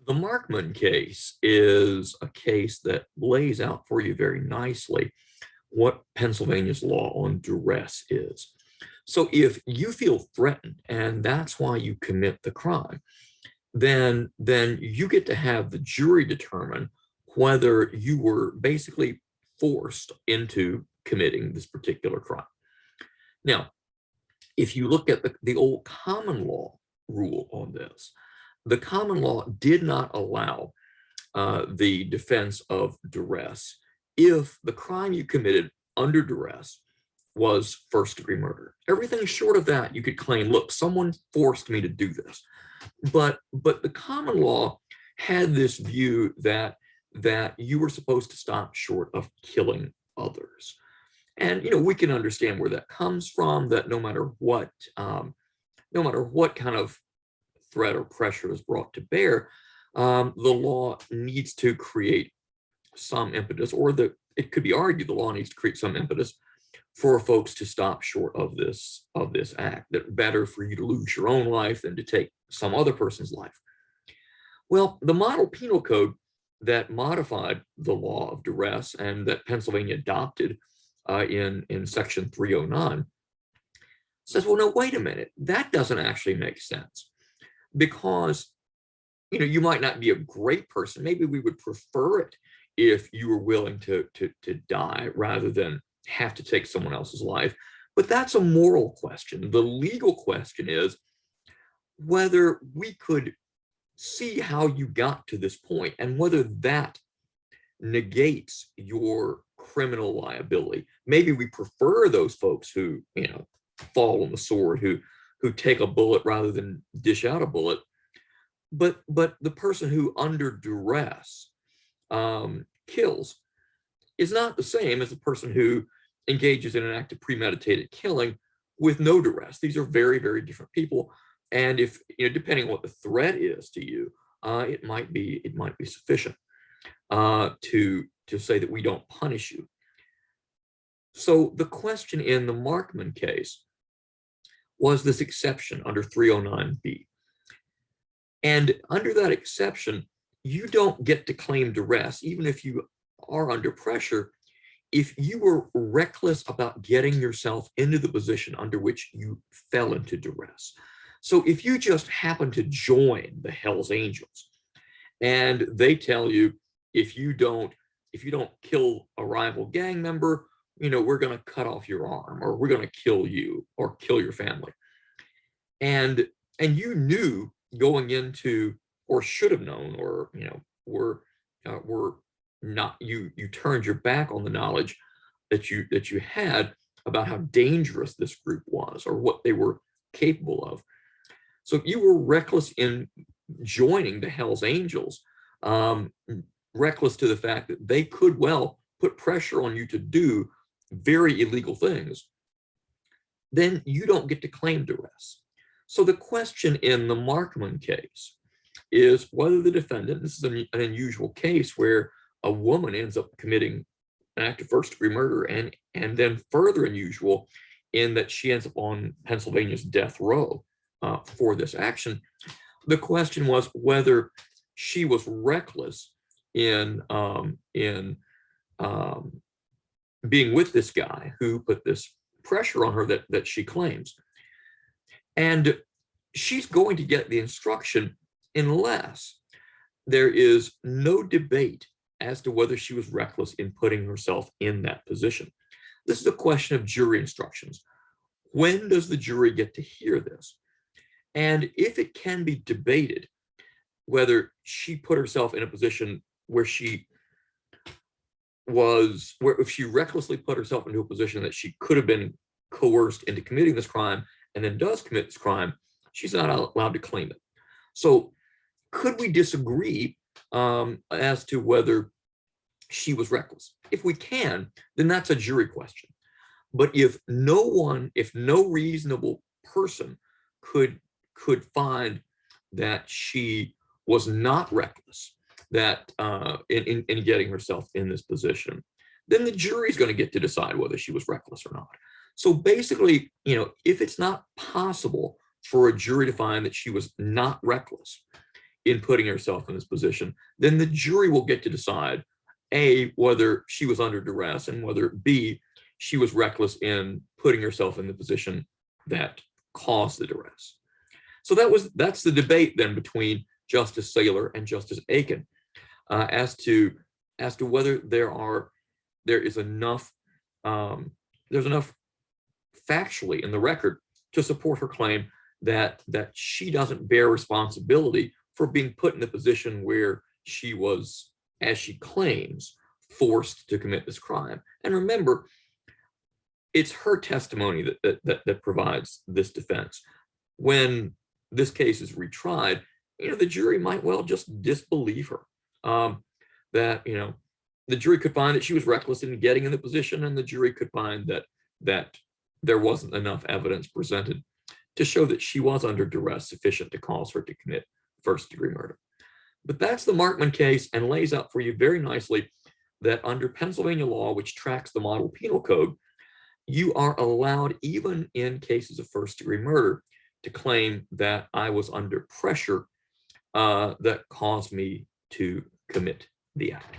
The Markman case is a case that lays out for you very nicely what Pennsylvania's law on duress is. So if you feel threatened and that's why you commit the crime, then you get to have the jury determine whether you were basically forced into committing this particular crime. Now, if you look at the old common law rule on this, the common law did not allow the defense of duress if the crime you committed under duress was first degree murder. Everything short of that, you could claim, look, someone forced me to do this. But the common law had this view that you were supposed to stop short of killing others. And we can understand where that comes from, that no matter what kind of threat or pressure is brought to bear, the law needs to create some impetus, or it could be argued the law needs to create some impetus for folks to stop short of this act. That better for you to lose your own life than to take some other person's life. Well, the model penal code that modified the law of duress and that Pennsylvania adopted in section 309 says, well, no, wait a minute, that doesn't actually make sense, because you might not be a great person. Maybe we would prefer it if you were willing to die rather than have to take someone else's life. But that's a moral question. The legal question is whether we could see how you got to this point and whether that negates your criminal liability. Maybe we prefer those folks who, fall on the sword, who take a bullet rather than dish out a bullet. But the person who under duress kills is not the same as the person who engages in an act of premeditated killing with no duress. These are very, very different people. And if, depending on what the threat is to you, it might be sufficient to say that we don't punish you. So the question in the Markman case was this exception under 309B. And under that exception, you don't get to claim duress, even if you are under pressure, if you were reckless about getting yourself into the position under which you fell into duress. So if you just happen to join the Hells Angels and they tell you, if you don't kill a rival gang member, we're going to cut off your arm, or we're going to kill you or kill your family. And you knew going into, or should have known, or were not, you turned your back on the knowledge that you had about how dangerous this group was or what they were capable of. So if you were reckless in joining the Hells Angels, reckless to the fact that they could well put pressure on you to do very illegal things, then you don't get to claim duress. So the question in the Markman case is whether the defendant, this is an unusual case where a woman ends up committing an act of first degree murder, and then further unusual in that she ends up on Pennsylvania's death row for this action. The question was whether she was reckless in being with this guy who put this pressure on her that she claims. And she's going to get the instruction unless there is no debate as to whether she was reckless in putting herself in that position. This is a question of jury instructions. When does the jury get to hear this? And if it can be debated whether she put herself in a position where if she recklessly put herself into a position that she could have been coerced into committing this crime and then does commit this crime, she's not allowed to claim it. So could we disagree as to whether she was reckless? If we can, then that's a jury question. But if no reasonable person could find that she was not reckless, that in getting herself in this position, then the jury is going to get to decide whether she was reckless or not. So basically, if it's not possible for a jury to find that she was not reckless, in putting herself in this position, then the jury will get to decide A, whether she was under duress, and whether B, she was reckless in putting herself in the position that caused the duress. So that's the debate then between Justice Saylor and Justice Aiken as to whether there's enough factually in the record to support her claim that she doesn't bear responsibility for being put in the position where she was, as she claims, forced to commit this crime. And remember, it's her testimony that provides this defense. When this case is retried, the jury might well just disbelieve her. That the jury could find that she was reckless in getting in the position, and the jury could find that there wasn't enough evidence presented to show that she was under duress sufficient to cause her to commit first-degree murder. But that's the Markman case, and lays out for you very nicely that under Pennsylvania law, which tracks the model penal code, you are allowed, even in cases of first-degree murder, to claim that I was under pressure that caused me to commit the act.